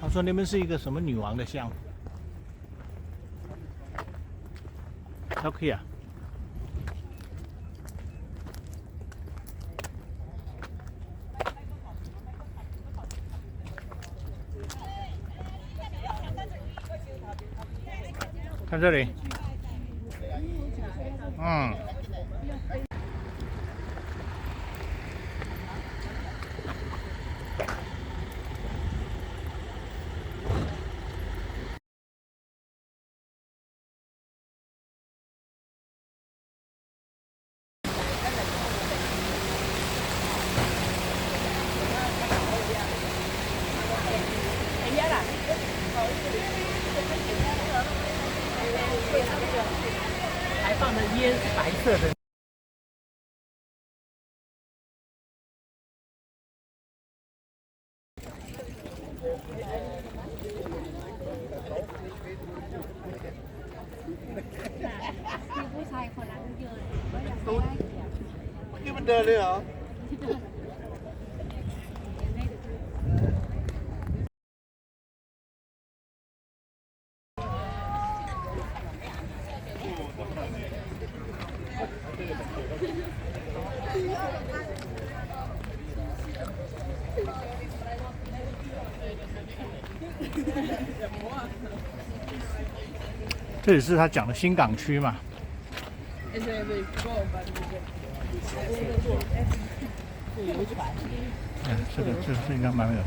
他说那边是一个什么女王的像 ，OK 啊。看这里，还放的烟是白色的。ผู้ชายคนนั้นเดินก็อยาก นี่มันเดินเลยเหรอ 这里是他讲的新港区嘛。这应该蛮有。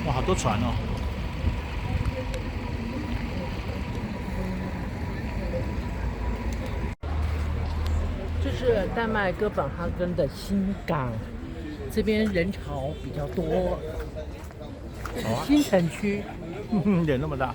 哇，好多船哦！这是丹麦哥本哈根的新港，这边人潮比较多，这是新城区。脸那么大。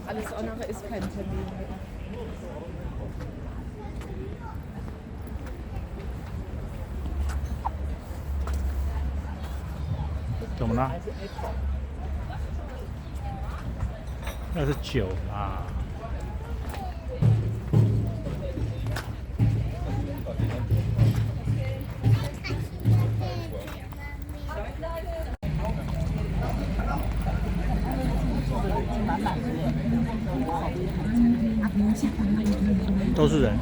Alles andere ist kein Termin. 怎么了？那是酒啊。都是人。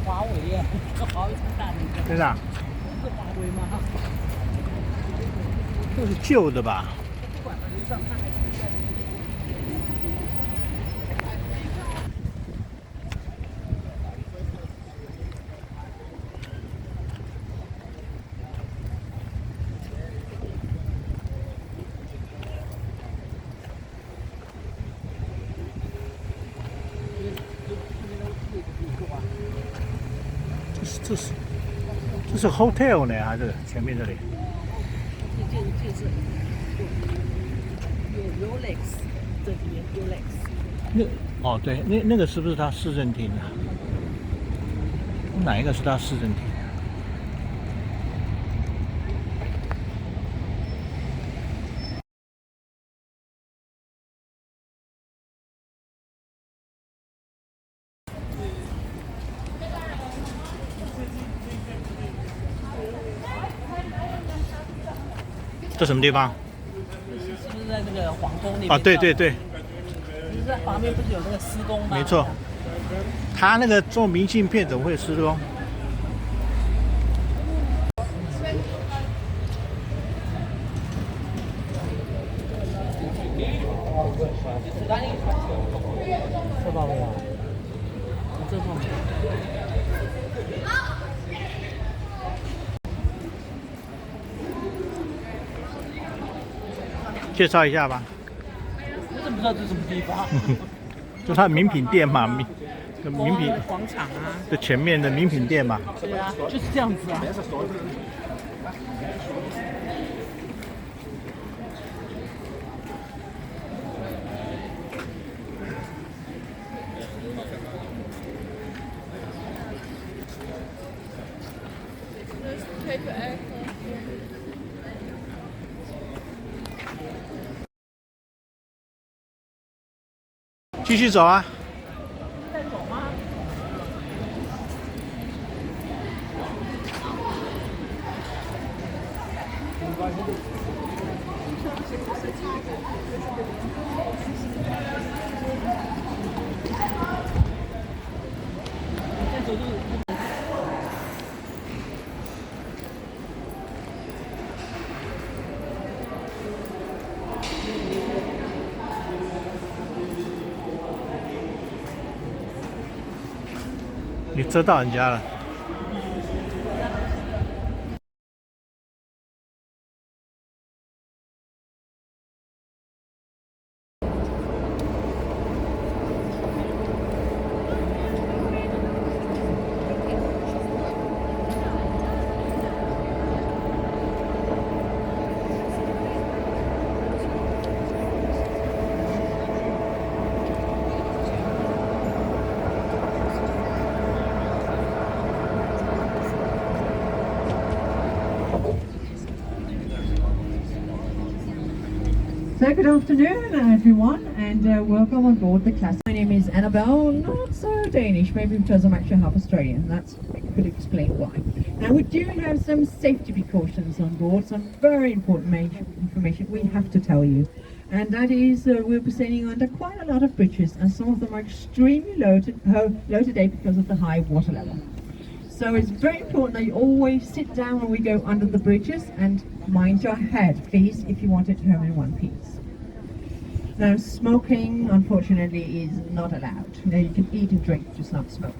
华为耶，这华为超大的一个。真的啊？是华为吗？这是旧的吧？不管它上它还存在。这是这是 hotel 呢，还是前面这里？就是有 Rolex， 这里面 Rolex。哦，对，那个是不是他市政厅啊？哪一个是他市政厅？这什么地方？是不是在那个皇宫那边？啊，对对对，就是在旁边不是有那个施工吗？没错。他那个做明信片怎么会施工？这方面啊，这方面。介绍一下吧。我怎么不知道这是什么地方？就它的名品店嘛，名品广场啊，的前面的名品店嘛。对啊，就是这样子啊。继续走啊！在走吗？在走路。你遮到人家了。So good afternoon everyone and welcome on board the classic. My name is Annabelle, not so Danish, maybe because I'm actually half Australian, that could explain why. Now we do have some safety precautions on board, some very important information we have to tell you. And that is we'll be sailing under quite a lot of bridges and some of them are extremely low today because of the high water level. So it's very important that you always sit down when we go under the bridges and mind your head, please, if you want it home in one piece. Now, smoking, unfortunately, is not allowed. Now, you can eat and drink, just not smoke.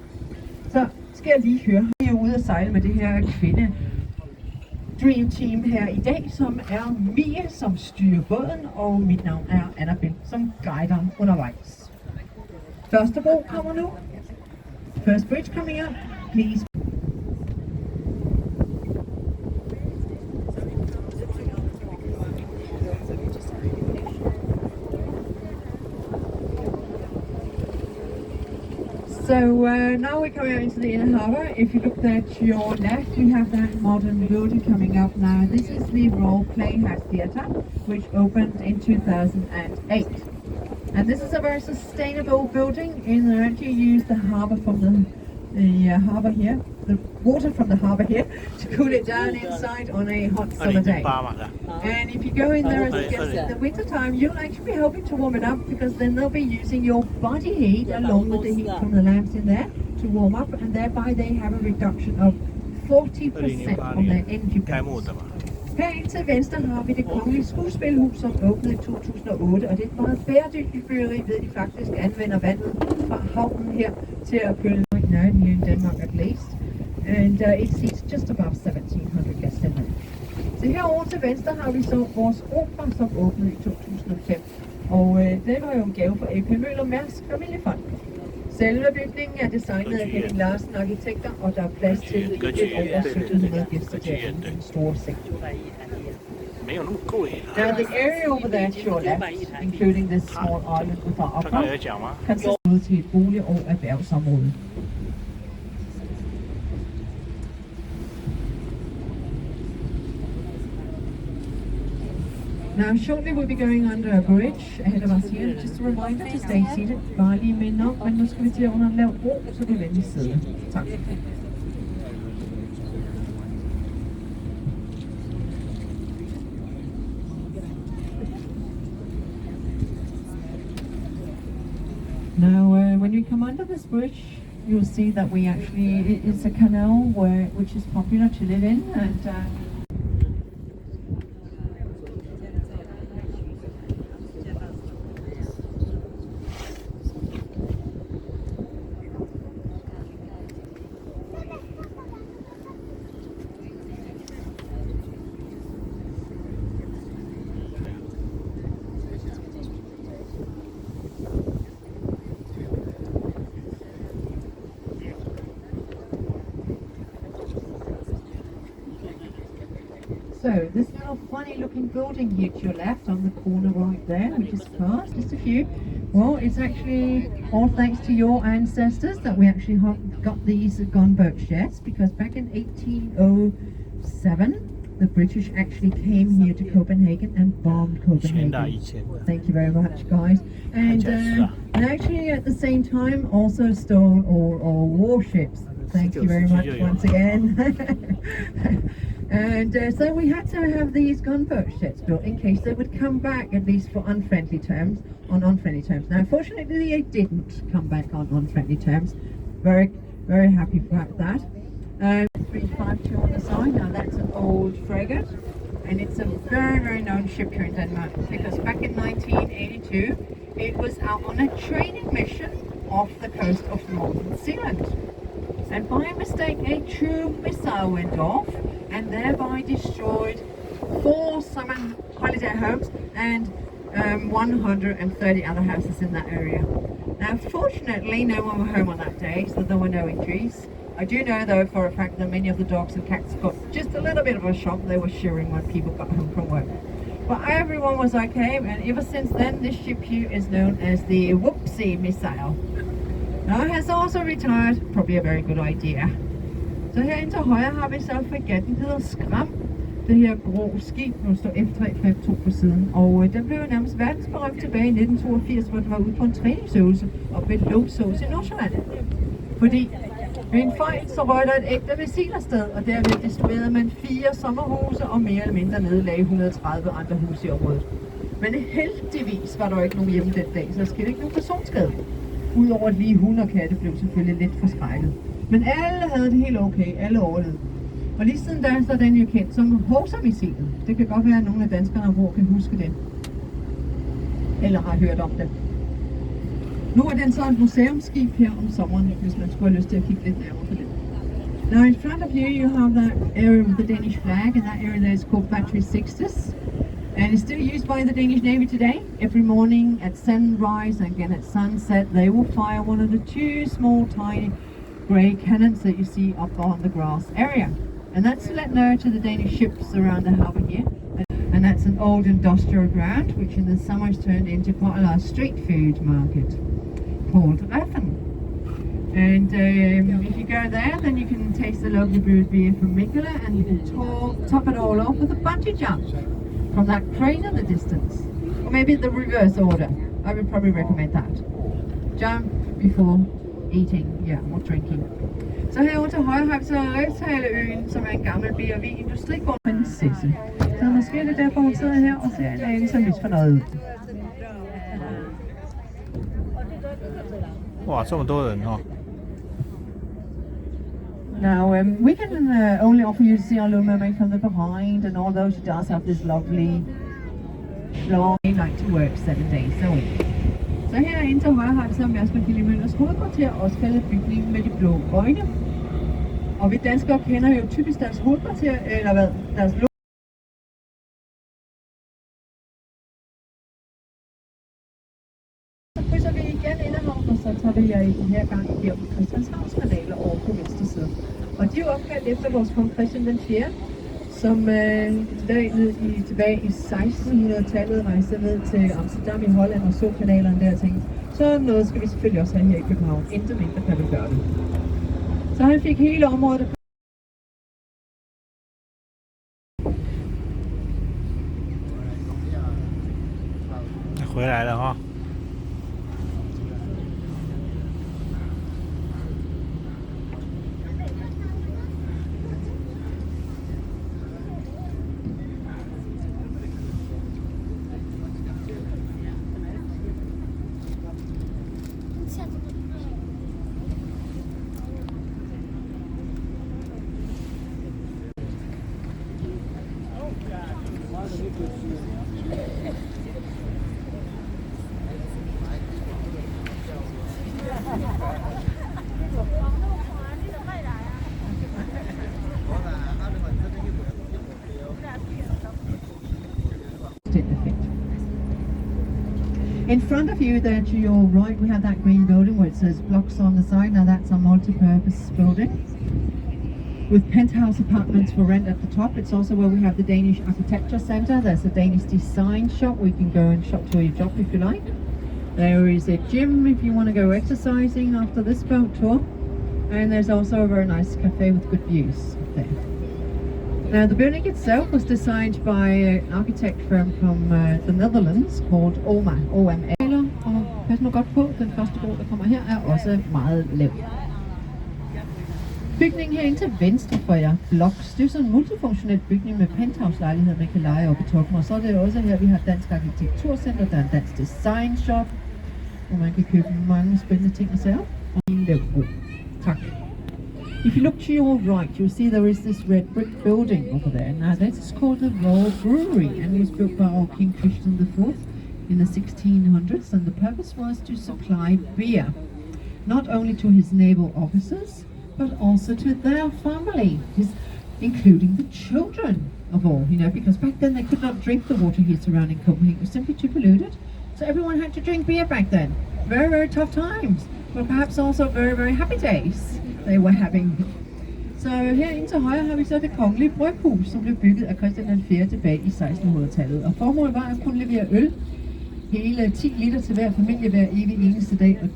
Så skal jeg lige høre, jeg er ude at sejle med det her kvinde Dream Team her i dag, som er Mie, som styrer båden, og mit navn er Annabelle, som guider undervejs. Første bro kommer nu. First bridge coming up, please. So now we're coming out into the inner harbour. If you look there to your left, we have that modern building coming up now. This is the Royal Playhouse Theatre, which opened in 2008. And this is a very sustainable building. In there, you use the harbour from the harbour here, the water from the harbour here, to cool it down inside on a hot summer day. And if you go in there as it gets in the winter time, you'll actually be helping to warm it up because then they'll be using your body heat along with the heat from the lamps in there to warm up, and thereby they have a reduction of 40% on their energy bills. Herinde til venstre har vi det kongelige skuespilhus, som åbnede i 2008, og det er et meget bæredygtigt byggeri, ved de faktisk anvender vandet fra havnen her til at køle right now here in Denmark at least. And it seats just above 1,700 guests in there. Så herovre til venstre har vi så vores opera, som åbnede i 2005. Og det var jo en gave fra AP Møller Mærsk Familiefonden. Selve bygningen er designet af Henning Larsen Arkitekter, og der er plads til lidt over 1700 gæster til en stor seng. Now the area over there to your left, including this small island with our upper, consists til et bolig- og erhvervsområde. Now shortly we'll be going under a bridge ahead of us here. Just a reminder to stay seated. Bare lige minde om, men nu skal vi til under en lav bro, så vi venligst sidde. Tak. Now, when you come under this bridge, you'll see that it's a canal which is popular to live in, and so this little funny looking building here to your left on the corner right there, which is past, just a few. Well, it's actually all thanks to your ancestors that we actually got these gunboat sheds, because back in 1807 the British actually came here to Copenhagen and bombed Copenhagen. Thank you very much, guys. And actually at the same time also stole all warships. Thank you very much once again. And so we had to have these gunboat sheds built in case they would come back, at least for unfriendly terms. Now, fortunately, they didn't come back on unfriendly terms. Very, very happy about that. 352 on the side. Now that's an old frigate, and it's a very, very known ship here in Denmark, because back in 1982 it was out on a training mission off the coast of Northern Zealand, and by mistake a true missile went off and thereby destroyed 4 summer holiday homes and 130 other houses in that area. Now, fortunately, no one were home on that day, so there were no injuries. I do know, though, for a fact that many of the dogs and cats got just a little bit of a shock. They were shivering when people got home from work. But everyone was okay, and ever since then, this ship here is known as the Whoopsie missile. Now, it has also retired, probably a very good idea. Så herinde til højre har vi så fregatten, der hedder Skram. Det her grå skib, nu står F352 på siden. Og den blev nærmest verdensberømt tilbage i 1982, hvor den var ude på en træningsøvelse oppe ved Lågsås i Nordsjælland. Fordi ved en fejl så røg der et ægte missil afsted, og derved destruerede man 4 sommerhuse og mere eller mindre nedlagde 130 andre huse i området. Men heldigvis var der ikke nogen hjemme den dag, så der skete ikke nogen personskade. Udover at lige hunde og katte blev selvfølgelig lidt forskrækket. Men alle havde det helt okay, alle overlevede. Og lige siden da, så er den jo kendt som Hovsa-missilen. Det kan godt være, at nogle af danskerne hvor kan huske den. Eller har hørt om den. Nu er den så et museumsskib her om sommeren, hvis man skulle have lyst til at kigge lidt nærmere på den. Now in front of you, you have that area with the Danish flag, and that area there is called Battery 60s. And it's still used by the Danish Navy today. Every morning at sunrise and again at sunset, they will fire one of the 2 small tiny grey cannons that you see up on the grass area. And that's to let know to the Danish ships around the harbour here. And that's an old industrial ground, which in the summer is turned into quite a large street food market called Reffen. And if you go there, then you can taste the lovely brewed beer from Mikkola, and you can top it all off with a bungee jump from that crane in the distance. Or maybe the reverse order. I would probably recommend that. Jump before eating, or drinking. Så herovre til højre har vi så Rødtaleøen, som er en gammel B&V-industrigård. Prinsesse. Så måske er det derfor, hun sidder her og ser en anelse misfornøjet ud. Wow, 这么多人哦。 Now, we can only offer you to see our Little Mermaid from the behind, and although she does have this lovely long night to work 7 days a week. Så herinde til højre har vi så Mærsk Møllers hovedkvarter, også kaldet bygningen med de blå øjne. Og vi danskere kender jo typisk deres hovedkvarter, eller hvad, deres så krydser vi igen ind ad havnen, og så tager vi det er i den her gang igennem Christianshavns kanaler over på venstre side. Og de er opkaldt efter vores kong Christian den 4., som tilbage i 1600-tallet rejste ned til Amsterdam i Holland og så kanalerne der og tænkte, så noget skal vi selvfølgelig også have her i København. Intet mindre kan vi gøre det. Så han fik hele området. Jeg 回来了哈。In front of you there to your right, we have that green building where it says blocks on the side. Now that's a multi-purpose building with penthouse apartments for rent at the top. It's also where we have the Danish Architecture Center. There's a Danish design shop where you can go and shop to your job if you like. There is a gym if you want to go exercising after this boat tour. And there's also a very nice cafe with good views there. Now the building itself was designed by an architect firm from the Netherlands called OMA. Og pas nu godt på, den første bro, der kommer her, er også meget lav. Bygningen herinde til venstre for jer, Blocks, det er sådan en multifunktionel bygning med penthouse-lejligheder, man kan leje op i toppen. Og så er det også her, vi har Dansk Arkitekturcenter, der er en dansk design shop, hvor man kan købe mange spændende ting og sager. Og en lav bro. Tak. If you look to your right, you'll see there is this red brick building over there. Now this is called the Royal Brewery and it was built by our King Christian IV in the 1600s, and the purpose was to supply beer, not only to his naval officers, but also to their family, including the children of all, because back then they could not drink the water here surrounding Copenhagen. It was simply too polluted. So everyone had to drink beer back then. Very, very tough times, but perhaps also very, very happy days they were having. Så herinde til højre har vi så det kongelige bryghus, som blev bygget af Christian den 4. tilbage i 1600-tallet. Og formålet var at kunne levere øl, hele 10 liter til hver familie hver evig eneste dag. Og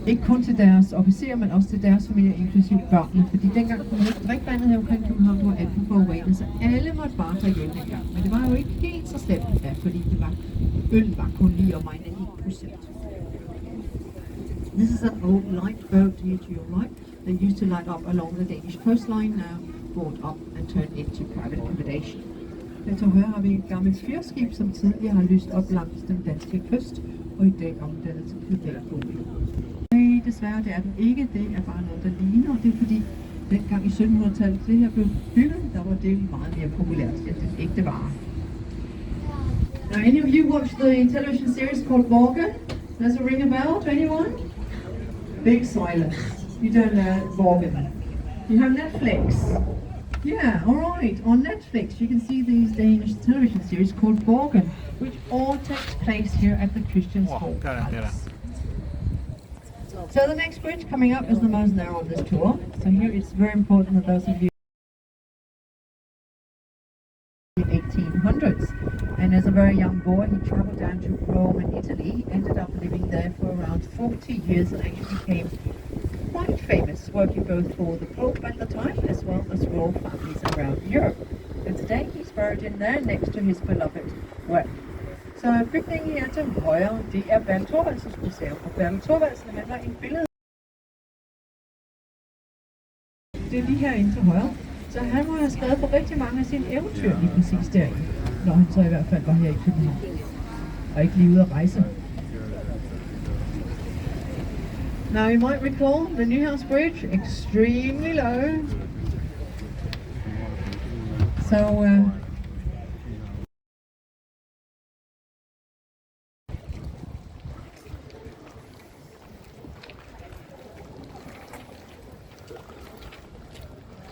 ikke kun til deres officerer, men også til deres familie, inklusive børnene. Fordi dengang kunne man ikke drikke vandet her omkring København, det var alt for forurenet, så alle måtte bare tage hjem dengang. Men det var jo ikke helt så slemt, fordi øl var kun lige omegnet 1%. This is an old light boat here to your right. They used to light up along the Danish coastline, now brought up and turned into private accommodation. Her til højre har vi et gammelt fyrskib, som tidligere har lyst op langs den danske kyst, og i dag omdannet til privatbolig. Nej, desværre det er den ikke. Det er bare noget, der ligner, og det er fordi dengang i 1700-tallet det her blev bygget, der var det meget mere populært end den ægte vare. Now, any of you watched the television series called Borgen? Does it ring a bell to anyone? Big silence. You don't know Borgen. You have Netflix. Yeah, alright. On Netflix you can see these Danish television series called Borgen, which all takes place here at the Christiansborg Palace. So the next bridge coming up is the most narrow on this tour. So here it's very important that those of you in the 1800s. And as a very young boy he traveled down to Rome and Italy, ended up living there for around 40 years and actually became quite famous, working both for the Pope at the time as well as royal families around Europe. And today he's buried in there next to his beloved well. Så bygningen her til højre, det er Bertel Thorvaldsens museum, og Bertel Thorvaldsen han var en billede. Det er lige herinde til højre, så han må have skrevet på rigtig mange af sine eventyr lige præcis derinde, når han så i hvert fald var her i København, og ikke lige ude at rejse. Now you might recall the Nyhavns Bridge, extremely low. So